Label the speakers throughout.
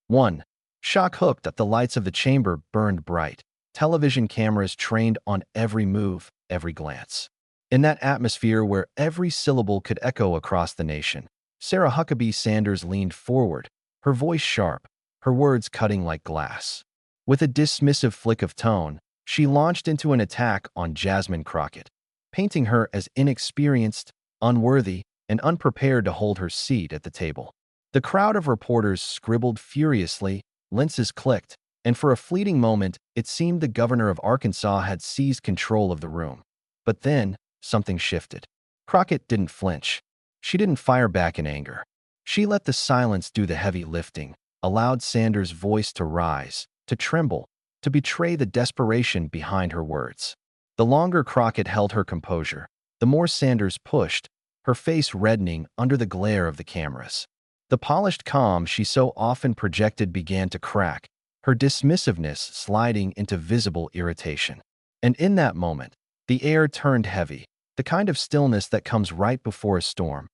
Speaker 1: 1. Shock hooked that the lights of the chamber burned bright. Television cameras trained on every move, every glance. In that atmosphere where every syllable could echo across the nation, Sarah Huckabee Sanders leaned forward, her voice sharp, her words cutting like glass. With a dismissive flick of tone, she launched into an attack on Jasmine Crockett, painting her as inexperienced, unworthy, and unprepared to hold her seat at the table. The crowd of reporters scribbled furiously, lenses clicked, and for a fleeting moment, it seemed the governor of Arkansas had seized control of the room. But then, something shifted. Crockett didn't flinch. She didn't fire back in anger. She let the silence do the heavy lifting, allowed Sanders' voice to rise, to tremble, to betray the desperation behind her words. The longer Crockett held her composure, the more Sanders pushed, her face reddening under the glare of the cameras. The polished calm she so often projected began to crack, her dismissiveness sliding into visible irritation. And in that moment, the air turned heavy, the kind of stillness that comes right before a storm.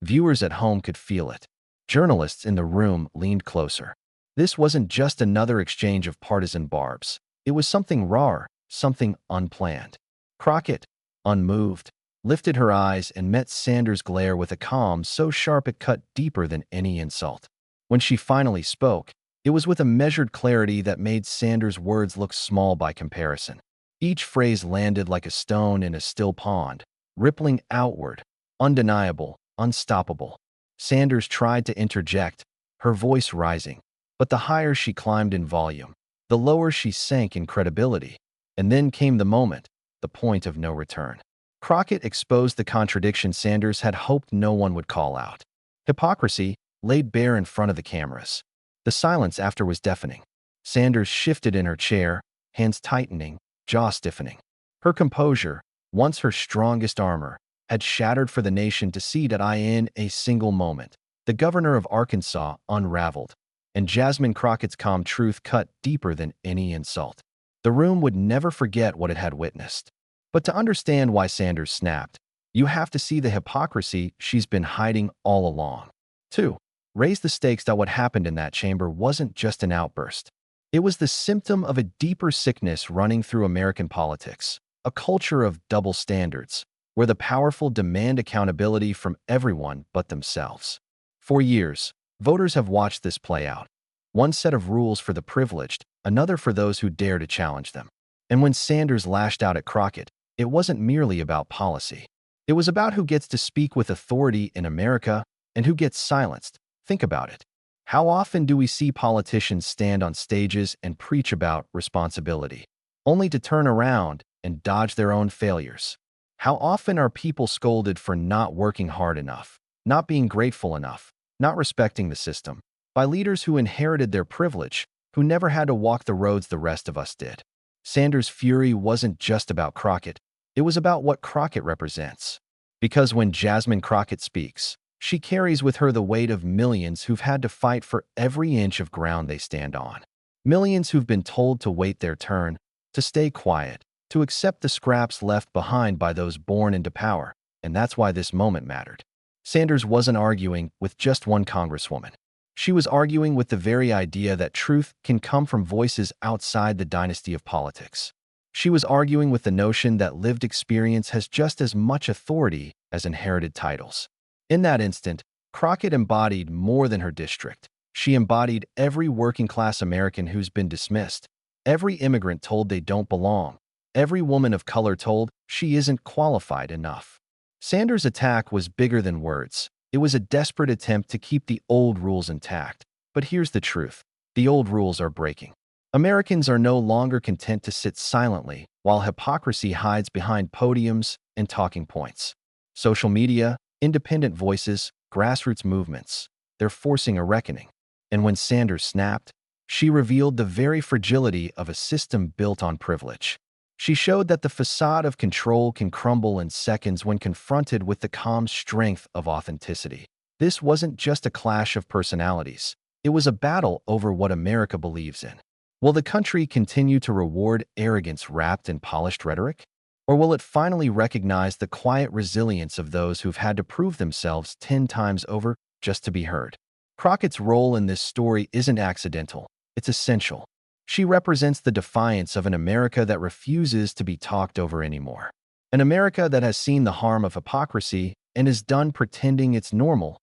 Speaker 1: Viewers at home could feel it. Journalists in the room leaned closer. This wasn't just another exchange of partisan barbs. It was something rawer, something unplanned. Crockett, unmoved, lifted her eyes and met Sanders' glare with a calm so sharp it cut deeper than any insult. When she finally spoke, it was with a measured clarity that made Sanders' words look small by comparison. Each phrase landed like a stone in a still pond, rippling outward, undeniable, unstoppable. Sanders tried to interject, her voice rising, but the higher she climbed in volume, the lower she sank in credibility. And then came the moment, the point of no return. Crockett exposed the contradiction Sanders had hoped no one would call out. Hypocrisy, laid bare in front of the cameras. The silence after was deafening. Sanders shifted in her chair, hands tightening, jaw stiffening. Her composure, once her strongest armor, had shattered for the nation to see that in a single moment. The governor of Arkansas unraveled, and Jasmine Crockett's calm truth cut deeper than any insult. The room would never forget what it had witnessed. But to understand why Sanders snapped, you have to see the hypocrisy she's been hiding all along. 2. Raise the stakes that what happened in that chamber wasn't just an outburst. It was the symptom of a deeper sickness running through American politics, a culture of double standards, where the powerful demand accountability from everyone but themselves. For years, voters have watched this play out. One set of rules for the privileged, another for those who dare to challenge them. And when Sanders lashed out at Crockett, it wasn't merely about policy. It was about who gets to speak with authority in America and who gets silenced. Think about it. How often do we see politicians stand on stages and preach about responsibility, only to turn around and dodge their own failures? How often are people scolded for not working hard enough, not being grateful enough, not respecting the system, by leaders who inherited their privilege, who never had to walk the roads the rest of us did? Sanders' fury wasn't just about Crockett. It was about what Crockett represents. Because when Jasmine Crockett speaks, she carries with her the weight of millions who've had to fight for every inch of ground they stand on. Millions who've been told to wait their turn, to stay quiet, to accept the scraps left behind by those born into power. And that's why this moment mattered. Sanders wasn't arguing with just one congresswoman. She was arguing with the very idea that truth can come from voices outside the dynasty of politics. She was arguing with the notion that lived experience has just as much authority as inherited titles. In that instant, Crockett embodied more than her district. She embodied every working-class American who's been dismissed, every immigrant told they don't belong, every woman of color told she isn't qualified enough. Sanders' attack was bigger than words. It was a desperate attempt to keep the old rules intact. But here's the truth. The old rules are breaking. Americans are no longer content to sit silently while hypocrisy hides behind podiums and talking points. Social media, independent voices, grassroots movements, they're forcing a reckoning. And when Sanders snapped, she revealed the very fragility of a system built on privilege. She showed that the facade of control can crumble in seconds when confronted with the calm strength of authenticity. This wasn't just a clash of personalities. It was a battle over what America believes in. Will the country continue to reward arrogance wrapped in polished rhetoric? Or will it finally recognize the quiet resilience of those who've had to prove themselves 10 times over just to be heard? Crockett's role in this story isn't accidental, it's essential. She represents the defiance of an America that refuses to be talked over anymore. An America that has seen the harm of hypocrisy and is done pretending it's normal.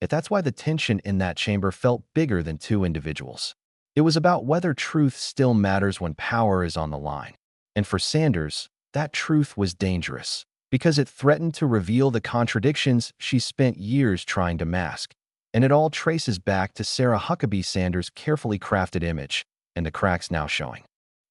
Speaker 1: Yet that's why the tension in that chamber felt bigger than two individuals. It was about whether truth still matters when power is on the line. And for Sanders, that truth was dangerous because it threatened to reveal the contradictions she spent years trying to mask. And it all traces back to Sarah Huckabee Sanders' carefully crafted image, and the cracks now showing.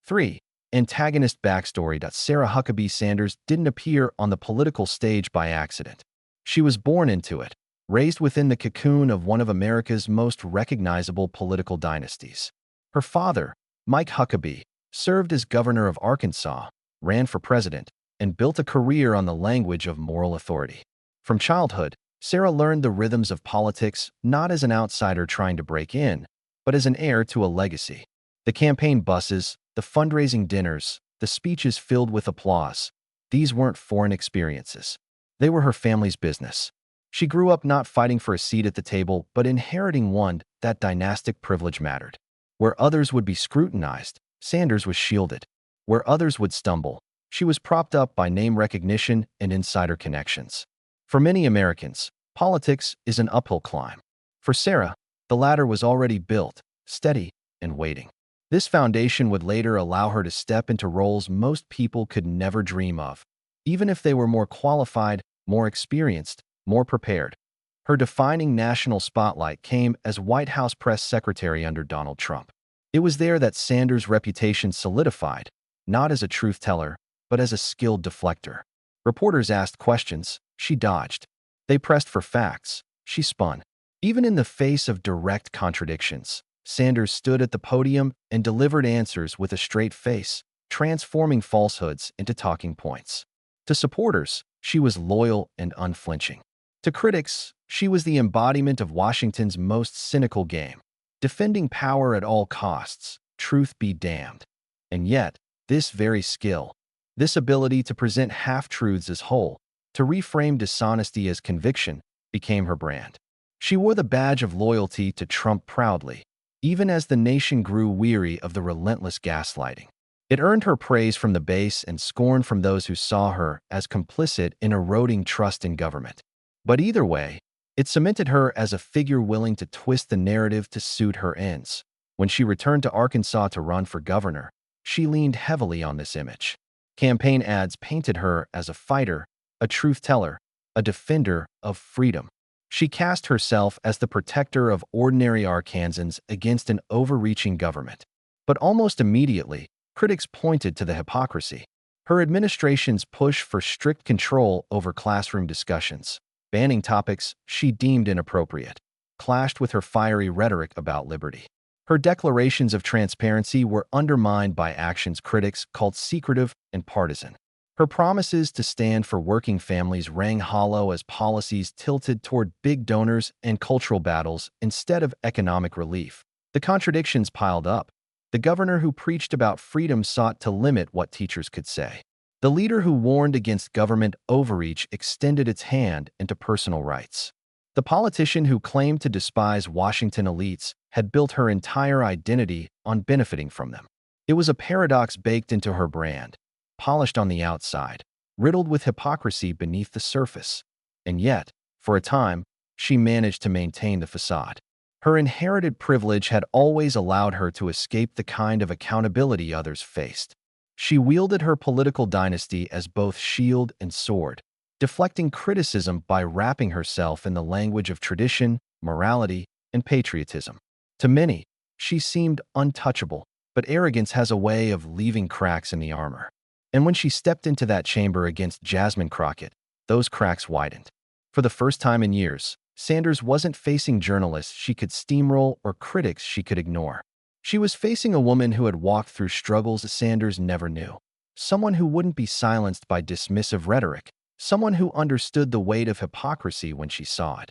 Speaker 1: 3. Antagonist backstory. Sarah Huckabee Sanders didn't appear on the political stage by accident. She was born into it, raised within the cocoon of one of America's most recognizable political dynasties. Her father, Mike Huckabee, served as governor of Arkansas, ran for president, and built a career on the language of moral authority. From childhood, Sarah learned the rhythms of politics not as an outsider trying to break in, but as an heir to a legacy. The campaign buses, the fundraising dinners, the speeches filled with applause, these weren't foreign experiences. They were her family's business. She grew up not fighting for a seat at the table, but inheriting one that dynastic privilege mattered. Where others would be scrutinized, Sanders was shielded. Where others would stumble, she was propped up by name recognition and insider connections. For many Americans, politics is an uphill climb. For Sarah, the ladder was already built, steady, and waiting. This foundation would later allow her to step into roles most people could never dream of, even if they were more qualified, more experienced, more prepared. Her defining national spotlight came as White House press secretary under Donald Trump. It was there that Sanders' reputation solidified, not as a truth teller, but as a skilled deflector. Reporters asked questions, she dodged. They pressed for facts, she spun. Even in the face of direct contradictions, Sanders stood at the podium and delivered answers with a straight face, transforming falsehoods into talking points. To supporters, she was loyal and unflinching. To critics, she was the embodiment of Washington's most cynical game, defending power at all costs, truth be damned. And yet, this very skill, this ability to present half-truths as whole, to reframe dishonesty as conviction, became her brand. She wore the badge of loyalty to Trump proudly, even as the nation grew weary of the relentless gaslighting. It earned her praise from the base and scorn from those who saw her as complicit in eroding trust in government. But either way, it cemented her as a figure willing to twist the narrative to suit her ends. When she returned to Arkansas to run for governor, she leaned heavily on this image. Campaign ads painted her as a fighter, a truth teller, a defender of freedom. She cast herself as the protector of ordinary Arkansans against an overreaching government. But almost immediately, critics pointed to the hypocrisy. Her administration's push for strict control over classroom discussions, banning topics she deemed inappropriate, clashed with her fiery rhetoric about liberty. Her declarations of transparency were undermined by actions critics called secretive and partisan. Her promises to stand for working families rang hollow as policies tilted toward big donors and cultural battles instead of economic relief. The contradictions piled up. The governor who preached about freedom sought to limit what teachers could say. The leader who warned against government overreach extended its hand into personal rights. The politician who claimed to despise Washington elites had built her entire identity on benefiting from them. It was a paradox baked into her brand, polished on the outside, riddled with hypocrisy beneath the surface. And yet, for a time, she managed to maintain the facade. Her inherited privilege had always allowed her to escape the kind of accountability others faced. She wielded her political dynasty as both shield and sword, deflecting criticism by wrapping herself in the language of tradition, morality, and patriotism. To many, she seemed untouchable, but arrogance has a way of leaving cracks in the armor. And when she stepped into that chamber against Jasmine Crockett, those cracks widened. For the first time in years, Sanders wasn't facing journalists she could steamroll or critics she could ignore. She was facing a woman who had walked through struggles Sanders never knew. Someone who wouldn't be silenced by dismissive rhetoric. Someone who understood the weight of hypocrisy when she saw it.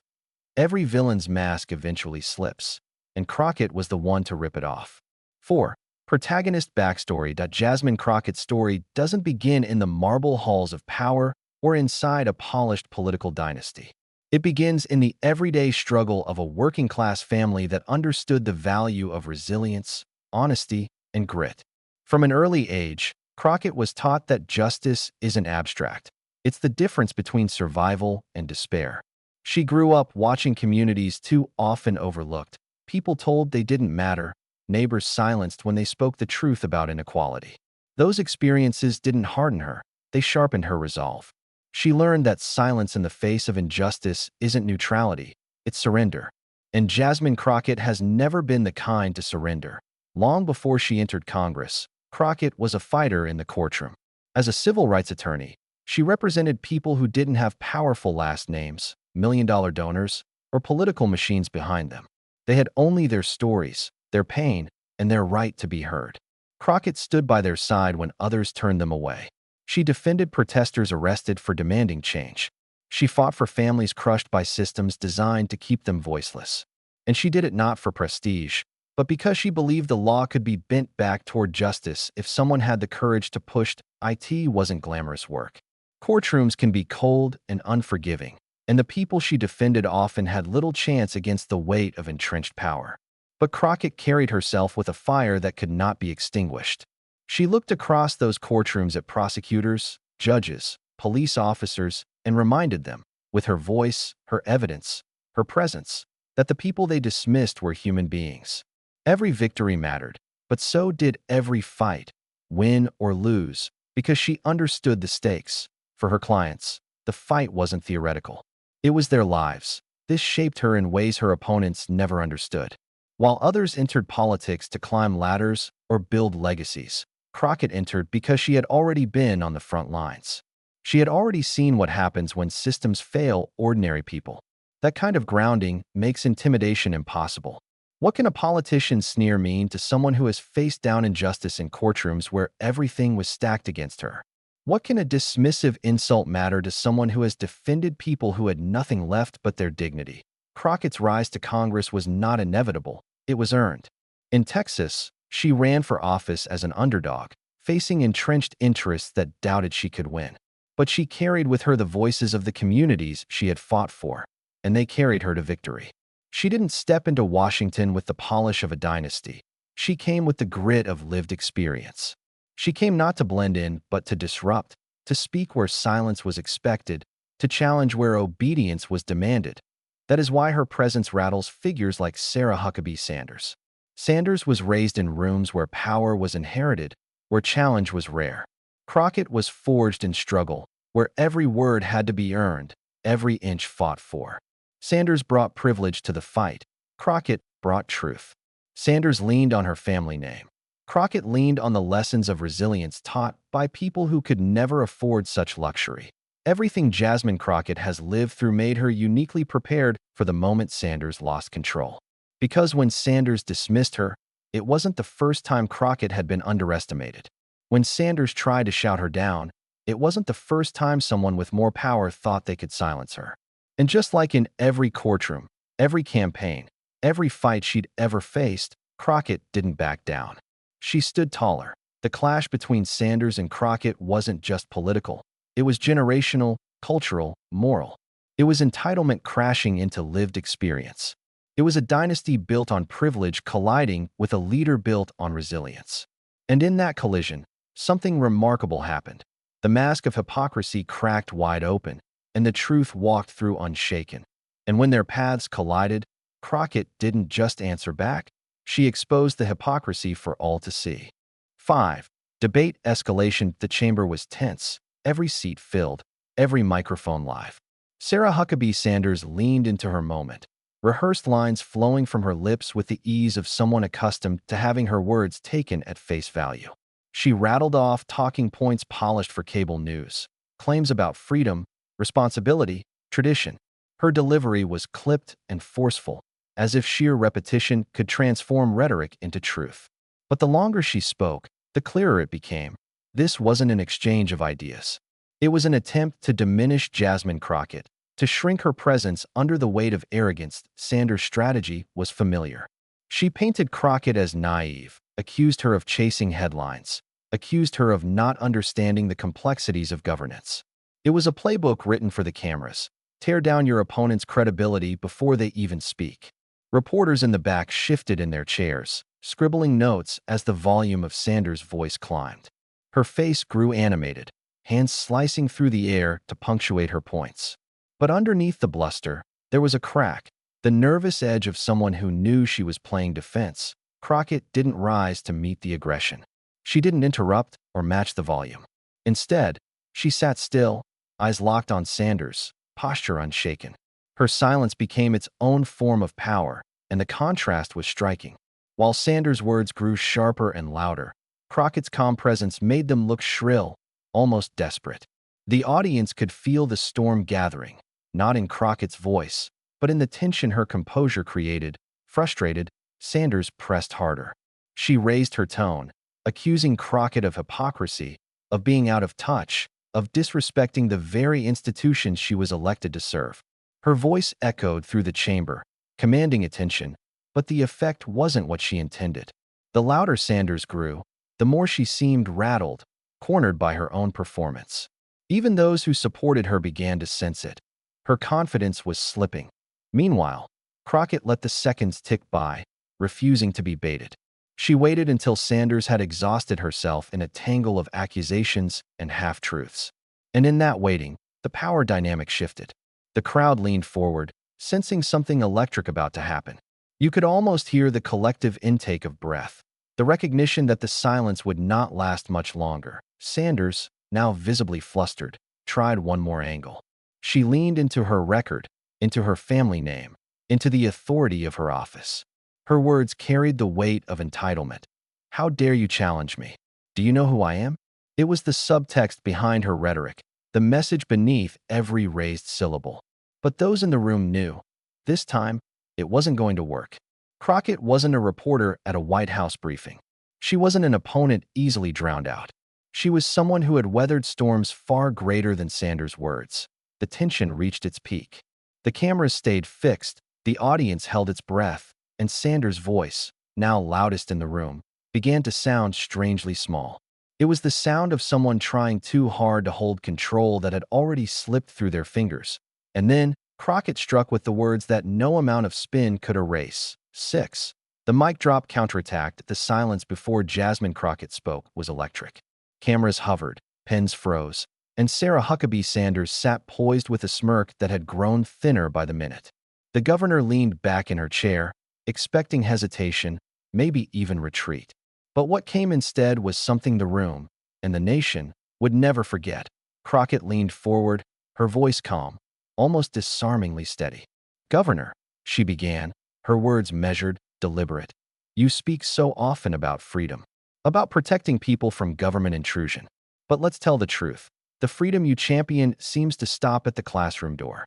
Speaker 1: Every villain's mask eventually slips, and Crockett was the one to rip it off. 4. Protagonist backstory. Jasmine Crockett's story doesn't begin in the marble halls of power or inside a polished political dynasty. It begins in the everyday struggle of a working-class family that understood the value of resilience, honesty, and grit. From an early age, Crockett was taught that justice isn't abstract. It's the difference between survival and despair. She grew up watching communities too often overlooked, people told they didn't matter, neighbors silenced when they spoke the truth about inequality. Those experiences didn't harden her, they sharpened her resolve. She learned that silence in the face of injustice isn't neutrality, it's surrender. And Jasmine Crockett has never been the kind to surrender. Long before she entered Congress, Crockett was a fighter in the courtroom. As a civil rights attorney, she represented people who didn't have powerful last names, million-dollar donors, or political machines behind them. They had only their stories, their pain, and their right to be heard. Crockett stood by their side when others turned them away. She defended protesters arrested for demanding change. She fought for families crushed by systems designed to keep them voiceless. And she did it not for prestige, but because she believed the law could be bent back toward justice if someone had the courage to push. It wasn't glamorous work. Courtrooms can be cold and unforgiving, and the people she defended often had little chance against the weight of entrenched power. But Crockett carried herself with a fire that could not be extinguished. She looked across those courtrooms at prosecutors, judges, police officers, and reminded them, with her voice, her evidence, her presence, that the people they dismissed were human beings. Every victory mattered, but so did every fight, win or lose, because she understood the stakes. For her clients, the fight wasn't theoretical. It was their lives. This shaped her in ways her opponents never understood. While others entered politics to climb ladders or build legacies, Crockett entered because she had already been on the front lines. She had already seen what happens when systems fail ordinary people. That kind of grounding makes intimidation impossible. What can a politician's sneer mean to someone who has faced down injustice in courtrooms where everything was stacked against her? What can a dismissive insult matter to someone who has defended people who had nothing left but their dignity? Crockett's rise to Congress was not inevitable, it was earned. In Texas, she ran for office as an underdog, facing entrenched interests that doubted she could win. But she carried with her the voices of the communities she had fought for, and they carried her to victory. She didn't step into Washington with the polish of a dynasty. She came with the grit of lived experience. She came not to blend in, but to disrupt, to speak where silence was expected, to challenge where obedience was demanded. That is why her presence rattles figures like Sarah Huckabee Sanders. Sanders was raised in rooms where power was inherited, where challenge was rare. Crockett was forged in struggle, where every word had to be earned, every inch fought for. Sanders brought privilege to the fight. Crockett brought truth. Sanders leaned on her family name. Crockett leaned on the lessons of resilience taught by people who could never afford such luxury. Everything Jasmine Crockett has lived through made her uniquely prepared for the moment Sanders lost control. Because when Sanders dismissed her, it wasn't the first time Crockett had been underestimated. When Sanders tried to shout her down, it wasn't the first time someone with more power thought they could silence her. And just like in every courtroom, every campaign, every fight she'd ever faced, Crockett didn't back down. She stood taller. The clash between Sanders and Crockett wasn't just political. It was generational, cultural, moral. It was entitlement crashing into lived experience. It was a dynasty built on privilege colliding with a leader built on resilience. And in that collision, something remarkable happened. The mask of hypocrisy cracked wide open, and the truth walked through unshaken. And when their paths collided, Crockett didn't just answer back. She exposed the hypocrisy for all to see. 5. Debate escalation. The chamber was tense, every seat filled, every microphone live. Sarah Huckabee Sanders leaned into her moment, rehearsed lines flowing from her lips with the ease of someone accustomed to having her words taken at face value. She rattled off talking points polished for cable news, claims about freedom, responsibility, tradition. Her delivery was clipped and forceful, as if sheer repetition could transform rhetoric into truth. But the longer she spoke, the clearer it became. This wasn't an exchange of ideas. It was an attempt to diminish Jasmine Crockett, to shrink her presence under the weight of arrogance. Sanders' strategy was familiar. She painted Crockett as naive, accused her of chasing headlines, accused her of not understanding the complexities of governance. It was a playbook written for the cameras, Tear down your opponent's credibility before they even speak. Reporters in the back shifted in their chairs, scribbling notes as the volume of Sanders' voice climbed. Her face grew animated, hands slicing through the air to punctuate her points. But underneath the bluster, there was a crack, the nervous edge of someone who knew she was playing defense. Crockett didn't rise to meet the aggression. She didn't interrupt or match the volume. Instead, she sat still, eyes locked on Sanders, posture unshaken. Her silence became its own form of power, and the contrast was striking. While Sanders' words grew sharper and louder, Crockett's calm presence made them look shrill, almost desperate. The audience could feel the storm gathering, not in Crockett's voice, but in the tension her composure created. Frustrated, Sanders pressed harder. She raised her tone, accusing Crockett of hypocrisy, of being out of touch, of disrespecting the very institutions she was elected to serve. Her voice echoed through the chamber, commanding attention, but the effect wasn't what she intended. The louder Sanders grew, the more she seemed rattled, cornered by her own performance. Even those who supported her began to sense it. Her confidence was slipping. Meanwhile, Crockett let the seconds tick by, refusing to be baited. She waited until Sanders had exhausted herself in a tangle of accusations and half-truths. And in that waiting, the power dynamic shifted. The crowd leaned forward, sensing something electric about to happen. You could almost hear the collective intake of breath, the recognition that the silence would not last much longer. Sanders, now visibly flustered, tried one more angle. She leaned into her record, into her family name, into the authority of her office. Her words carried the weight of entitlement. "How dare you challenge me? Do you know who I am?" It was the subtext behind her rhetoric, the message beneath every raised syllable. But those in the room knew. This time, it wasn't going to work. Crockett wasn't a reporter at a White House briefing. She wasn't an opponent easily drowned out. She was someone who had weathered storms far greater than Sanders' words. The tension reached its peak. The cameras stayed fixed, the audience held its breath, and Sanders' voice, now loudest in the room, began to sound strangely small. It was the sound of someone trying too hard to hold control that had already slipped through their fingers. And then, Crockett struck with the words that no amount of spin could erase. 6. The mic drop counterattacked. The silence before Jasmine Crockett spoke was electric. Cameras hovered, pens froze, and Sarah Huckabee Sanders sat poised with a smirk that had grown thinner by the minute. The governor leaned back in her chair, expecting hesitation, maybe even retreat. But what came instead was something the room, and the nation, would never forget. Crockett leaned forward, her voice calm, almost disarmingly steady. "Governor," she began, her words measured, deliberate. "You speak so often about freedom, about protecting people from government intrusion. But let's tell the truth. The freedom you champion seems to stop at the classroom door."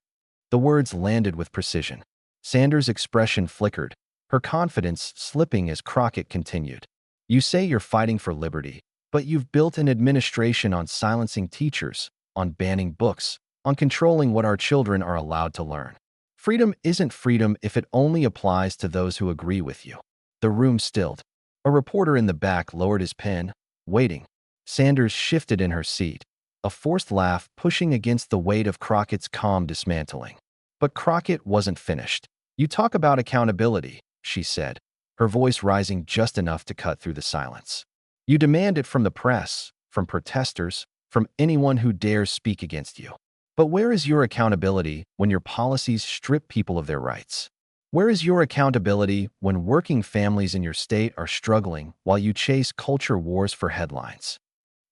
Speaker 1: The words landed with precision. Sanders' expression flickered, her confidence slipping as Crockett continued. "You say you're fighting for liberty, but you've built an administration on silencing teachers, on banning books, on controlling what our children are allowed to learn. Freedom isn't freedom if it only applies to those who agree with you." The room stilled. A reporter in the back lowered his pen, waiting. Sanders shifted in her seat, a forced laugh pushing against the weight of Crockett's calm dismantling. But Crockett wasn't finished. "You talk about accountability," she said, her voice rising just enough to cut through the silence. "You demand it from the press, from protesters, from anyone who dares speak against you. But where is your accountability when your policies strip people of their rights? Where is your accountability when working families in your state are struggling while you chase culture wars for headlines?"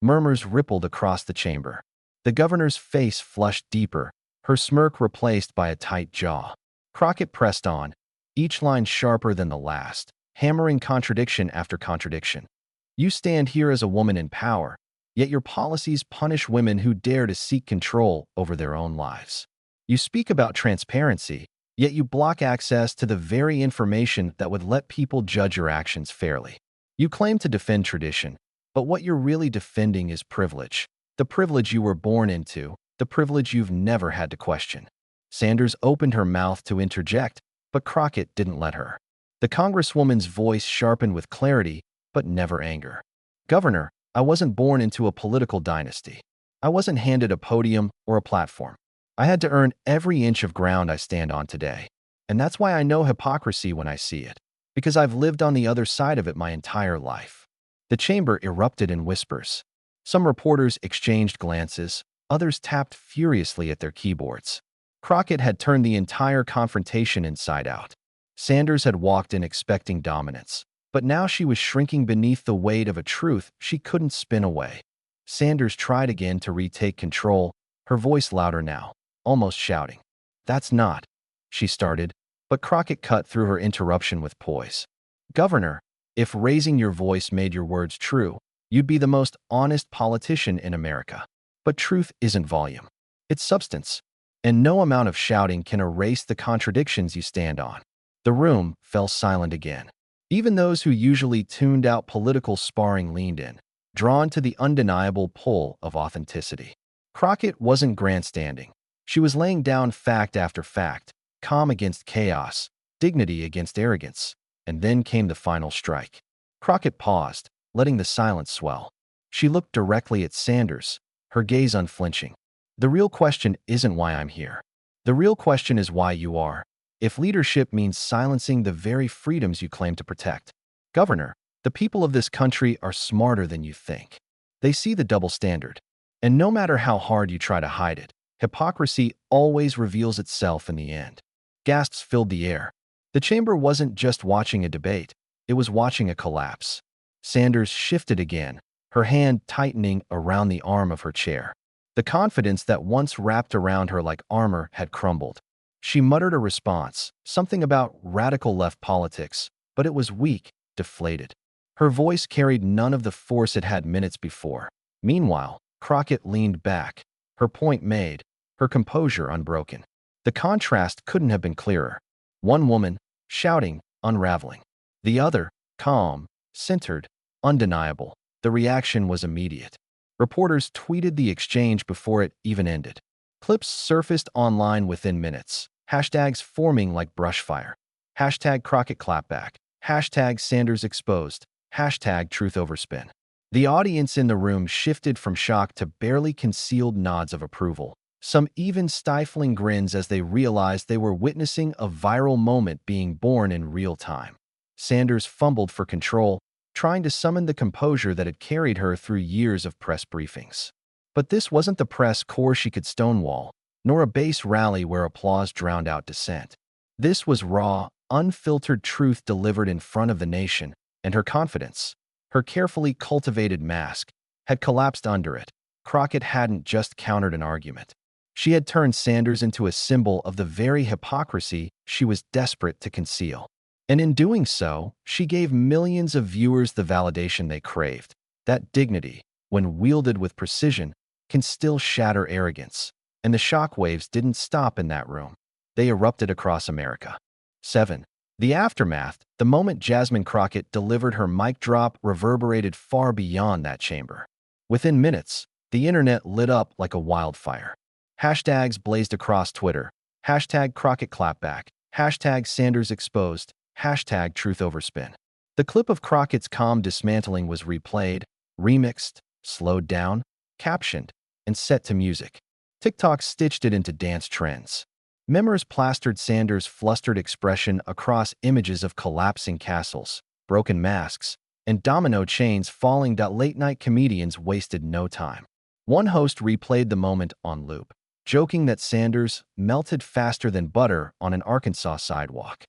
Speaker 1: Murmurs rippled across the chamber. The governor's face flushed deeper, her smirk replaced by a tight jaw. Crockett pressed on, each line sharper than the last, hammering contradiction after contradiction. "You stand here as a woman in power, yet your policies punish women who dare to seek control over their own lives. You speak about transparency, yet you block access to the very information that would let people judge your actions fairly. You claim to defend tradition, but what you're really defending is privilege. The privilege you were born into, the privilege you've never had to question." Sanders opened her mouth to interject, but Crockett didn't let her. The congresswoman's voice sharpened with clarity, but never anger. "Governor, I wasn't born into a political dynasty. I wasn't handed a podium or a platform. I had to earn every inch of ground I stand on today. And that's why I know hypocrisy when I see it, because I've lived on the other side of it my entire life. The chamber erupted in whispers. Some reporters exchanged glances, others tapped furiously at their keyboards. Crockett had turned the entire confrontation inside out. Sanders had walked in expecting dominance, but now she was shrinking beneath the weight of a truth she couldn't spin away. Sanders tried again to retake control, her voice louder now, almost shouting. "That's not," she started, but Crockett cut through her interruption with poise. "Governor, if raising your voice made your words true, you'd be the most honest politician in America. But truth isn't volume. It's substance. And no amount of shouting can erase the contradictions you stand on." The room fell silent again. Even those who usually tuned out political sparring leaned in, drawn to the undeniable pull of authenticity. Crockett wasn't grandstanding. She was laying down fact after fact, calm against chaos, dignity against arrogance. And then came the final strike. Crockett paused, letting the silence swell. She looked directly at Sanders, her gaze unflinching. "The real question isn't why I'm here. The real question is why you are. If leadership means silencing the very freedoms you claim to protect. Governor, the people of this country are smarter than you think. They see the double standard. And no matter how hard you try to hide it, hypocrisy always reveals itself in the end." Gasps filled the air. The chamber wasn't just watching a debate, it was watching a collapse. Sanders shifted again, her hand tightening around the arm of her chair. The confidence that once wrapped around her like armor had crumbled. She muttered a response, something about radical left politics, but it was weak, deflated. Her voice carried none of the force it had minutes before. Meanwhile, Crockett leaned back, her point made, her composure unbroken. The contrast couldn't have been clearer. One woman, shouting, unraveling. The other, calm, centered, undeniable. The reaction was immediate. Reporters tweeted the exchange before it even ended. Clips surfaced online within minutes, hashtags forming like brushfire. Hashtag Crockett clapback, hashtag Sanders exposed, hashtag truth overspin. The audience in the room shifted from shock to barely concealed nods of approval, some even stifling grins as they realized they were witnessing a viral moment being born in real time. Sanders fumbled for control, trying to summon the composure that had carried her through years of press briefings. But this wasn't the press corps she could stonewall, nor a base rally where applause drowned out dissent. This was raw, unfiltered truth delivered in front of the nation, and her confidence, her carefully cultivated mask, had collapsed under it. Crockett hadn't just countered an argument. She had turned Sanders into a symbol of the very hypocrisy she was desperate to conceal. And in doing so, she gave millions of viewers the validation they craved. That dignity, when wielded with precision, can still shatter arrogance. And the shockwaves didn't stop in that room. They erupted across America. 7. The aftermath, the moment Jasmine Crockett delivered her mic drop, reverberated far beyond that chamber. Within minutes, the internet lit up like a wildfire. Hashtags blazed across Twitter. Hashtag Crockett clapback. Hashtag Sanders exposed. Hashtag truth overspin. The clip of Crockett's calm dismantling was replayed, remixed, slowed down, captioned, and set to music. TikTok stitched it into dance trends. Members plastered Sanders' flustered expression across images of collapsing castles, broken masks, and domino chains falling. Late-night comedians wasted no time. One host replayed the moment on loop, joking that Sanders melted faster than butter on an Arkansas sidewalk.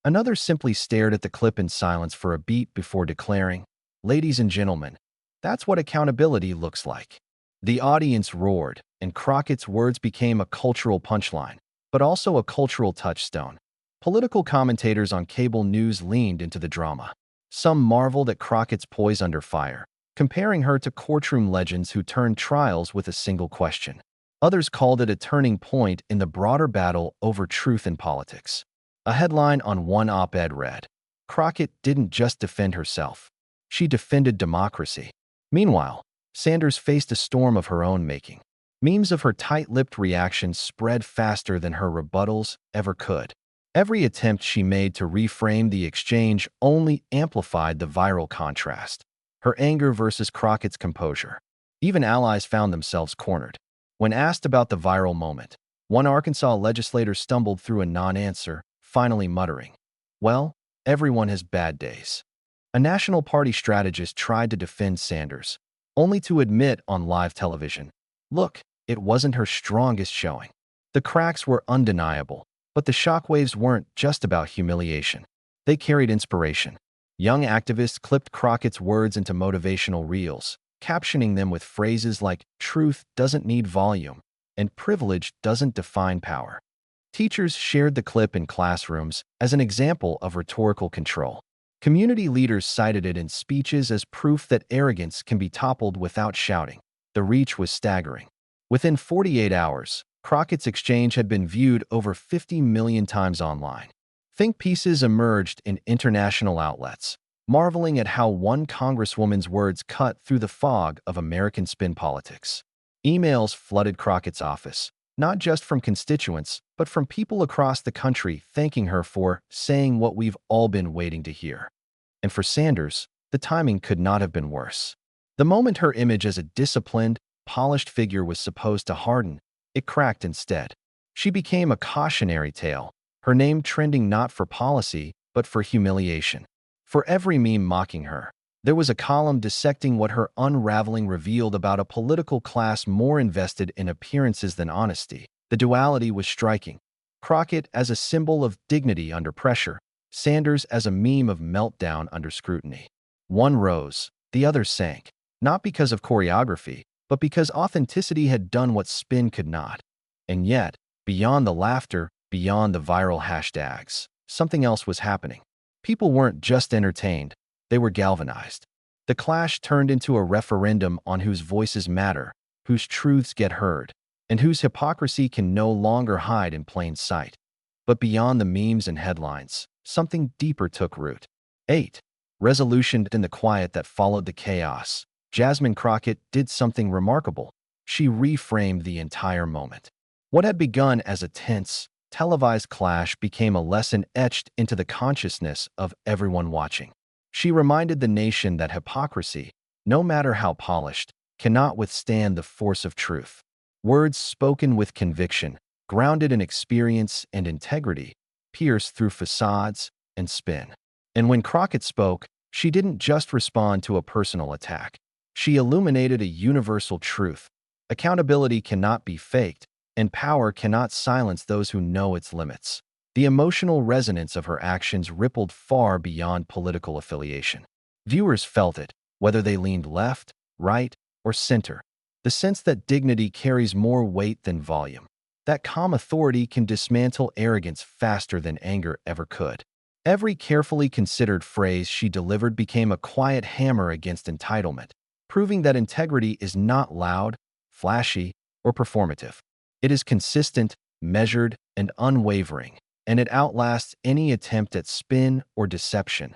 Speaker 1: Another simply stared at the clip in silence for a beat before declaring, "Ladies and gentlemen, that's what accountability looks like." The audience roared, and Crockett's words became a cultural punchline, but also a cultural touchstone. Political commentators on cable news leaned into the drama. Some marveled at Crockett's poise under fire, comparing her to courtroom legends who turned trials with a single question. Others called it a turning point in the broader battle over truth in politics. A headline on one op-ed read, "Crockett didn't just defend herself. She defended democracy." Meanwhile, Sanders faced a storm of her own making. Memes of her tight-lipped reactions spread faster than her rebuttals ever could. Every attempt she made to reframe the exchange only amplified the viral contrast. Her anger versus Crockett's composure. Even allies found themselves cornered. When asked about the viral moment, One Arkansas legislator stumbled through a non-answer, finally muttering, "Well, everyone has bad days." A National Party strategist tried to defend Sanders, only to admit on live television, look, it wasn't her strongest showing. The cracks were undeniable, but the shockwaves weren't just about humiliation. They carried inspiration. Young activists clipped Crockett's words into motivational reels, captioning them with phrases like, "Truth doesn't need volume," and "Privilege doesn't define power." Teachers shared the clip in classrooms as an example of rhetorical control. Community leaders cited it in speeches as proof that arrogance can be toppled without shouting. The reach was staggering. Within 48 hours, Crockett's exchange had been viewed over 50 million times online. Think pieces emerged in international outlets, marveling at how one congresswoman's words cut through the fog of American spin politics. Emails flooded Crockett's office, not just from constituents, but from people across the country thanking her for saying what we've all been waiting to hear. And for Sanders, the timing could not have been worse. The moment her image as a disciplined, polished figure was supposed to harden, it cracked instead. She became a cautionary tale, her name trending not for policy, but for humiliation. For every meme mocking her, there was a column dissecting what her unraveling revealed about a political class more invested in appearances than honesty. The duality was striking. Crockett as a symbol of dignity under pressure, Sanders as a meme of meltdown under scrutiny. One rose, the other sank, not because of choreography, but because authenticity had done what spin could not. And yet, beyond the laughter, beyond the viral hashtags, something else was happening. People weren't just entertained, they were galvanized. The clash turned into a referendum on whose voices matter, whose truths get heard, and whose hypocrisy can no longer hide in plain sight. But beyond the memes and headlines, something deeper took root. 8. Resolution in the quiet that followed the chaos. Jasmine Crockett did something remarkable. She reframed the entire moment. What had begun as a tense, televised clash became a lesson etched into the consciousness of everyone watching. She reminded the nation that hypocrisy, no matter how polished, cannot withstand the force of truth. Words spoken with conviction, grounded in experience and integrity, pierce through facades and spin. And when Crockett spoke, she didn't just respond to a personal attack. She illuminated a universal truth. Accountability cannot be faked, and power cannot silence those who know its limits. The emotional resonance of her actions rippled far beyond political affiliation. Viewers felt it, whether they leaned left, right, or center. The sense that dignity carries more weight than volume. That calm authority can dismantle arrogance faster than anger ever could. Every carefully considered phrase she delivered became a quiet hammer against entitlement, proving that integrity is not loud, flashy, or performative. It is consistent, measured, and unwavering, and it outlasts any attempt at spin or deception.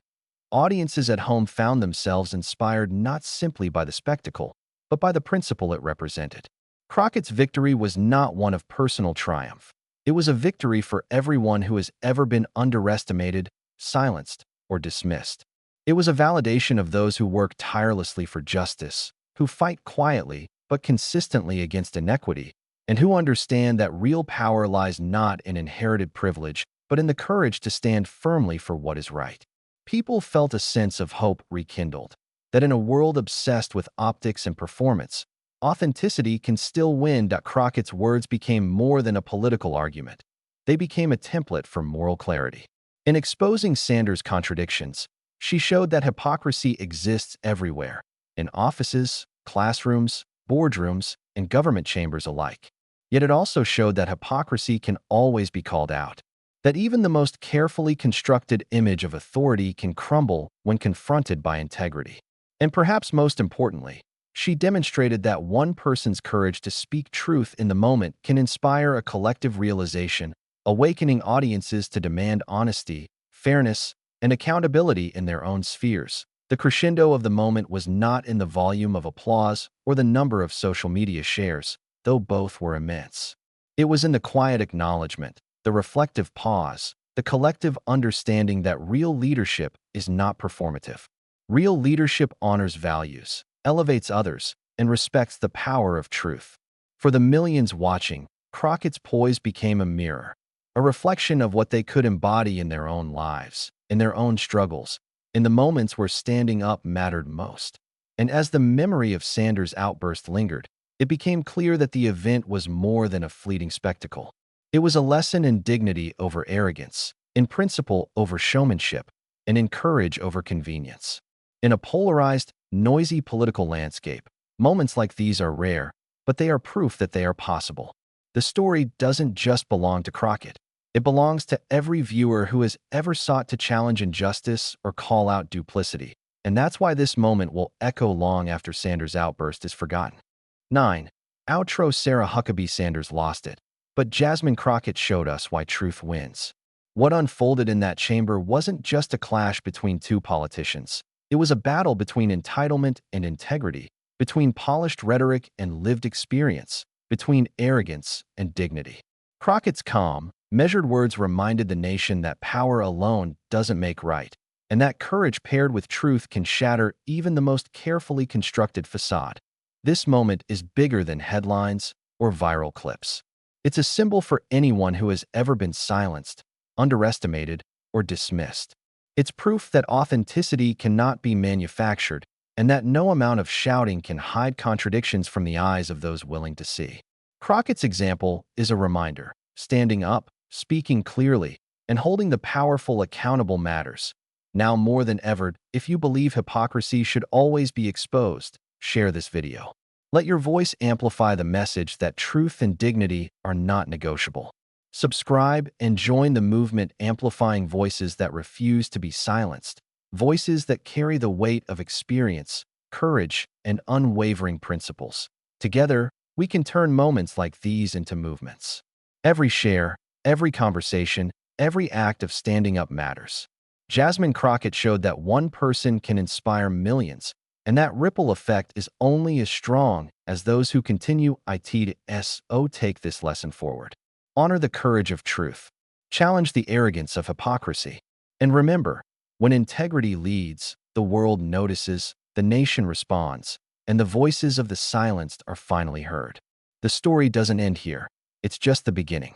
Speaker 1: Audiences at home found themselves inspired not simply by the spectacle, but by the principle it represented. Crockett's victory was not one of personal triumph. It was a victory for everyone who has ever been underestimated, silenced, or dismissed. It was a validation of those who work tirelessly for justice, who fight quietly but consistently against inequity, and who understand that real power lies not in inherited privilege, but in the courage to stand firmly for what is right. People felt a sense of hope rekindled, that in a world obsessed with optics and performance, authenticity can still win. Crockett's words became more than a political argument. They became a template for moral clarity. In exposing Sanders' contradictions, she showed that hypocrisy exists everywhere, in offices, classrooms, boardrooms, and government chambers alike. Yet it also showed that hypocrisy can always be called out, that even the most carefully constructed image of authority can crumble when confronted by integrity. And perhaps most importantly, she demonstrated that one person's courage to speak truth in the moment can inspire a collective realization, awakening audiences to demand honesty, fairness, and accountability in their own spheres. The crescendo of the moment was not in the volume of applause or the number of social media shares, though both were immense. It was in the quiet acknowledgement, the reflective pause, the collective understanding that real leadership is not performative. Real leadership honors values, elevates others, and respects the power of truth. For the millions watching, Crockett's poise became a mirror, a reflection of what they could embody in their own lives, in their own struggles, in the moments where standing up mattered most. And as the memory of Sanders' outburst lingered, it became clear that the event was more than a fleeting spectacle. It was a lesson in dignity over arrogance, in principle over showmanship, and in courage over convenience. In a polarized, noisy political landscape, moments like these are rare, but they are proof that they are possible. The story doesn't just belong to Crockett. It belongs to every viewer who has ever sought to challenge injustice or call out duplicity. And that's why this moment will echo long after Sanders' outburst is forgotten. 9. Outro. Sarah Huckabee Sanders lost it, but Jasmine Crockett showed us why truth wins. What unfolded in that chamber wasn't just a clash between two politicians. It was a battle between entitlement and integrity, between polished rhetoric and lived experience, between arrogance and dignity. Crockett's calm, measured words reminded the nation that power alone doesn't make right, and that courage paired with truth can shatter even the most carefully constructed facade. This moment is bigger than headlines or viral clips. It's a symbol for anyone who has ever been silenced, underestimated, or dismissed. It's proof that authenticity cannot be manufactured and that no amount of shouting can hide contradictions from the eyes of those willing to see. Crockett's example is a reminder. Standing up, speaking clearly, and holding the powerful accountable matters. Now more than ever, if you believe hypocrisy should always be exposed, share this video. Let your voice amplify the message that truth and dignity are not negotiable. Subscribe and join the movement amplifying voices that refuse to be silenced, voices that carry the weight of experience, courage, and unwavering principles. Together, we can turn moments like these into movements. Every share, every conversation, every act of standing up matters. Jasmine Crockett showed that one person can inspire millions, and that ripple effect is only as strong as those who continue to take this lesson forward. Honor the courage of truth. Challenge the arrogance of hypocrisy. And remember, when integrity leads, the world notices, the nation responds, and the voices of the silenced are finally heard. The story doesn't end here. It's just the beginning.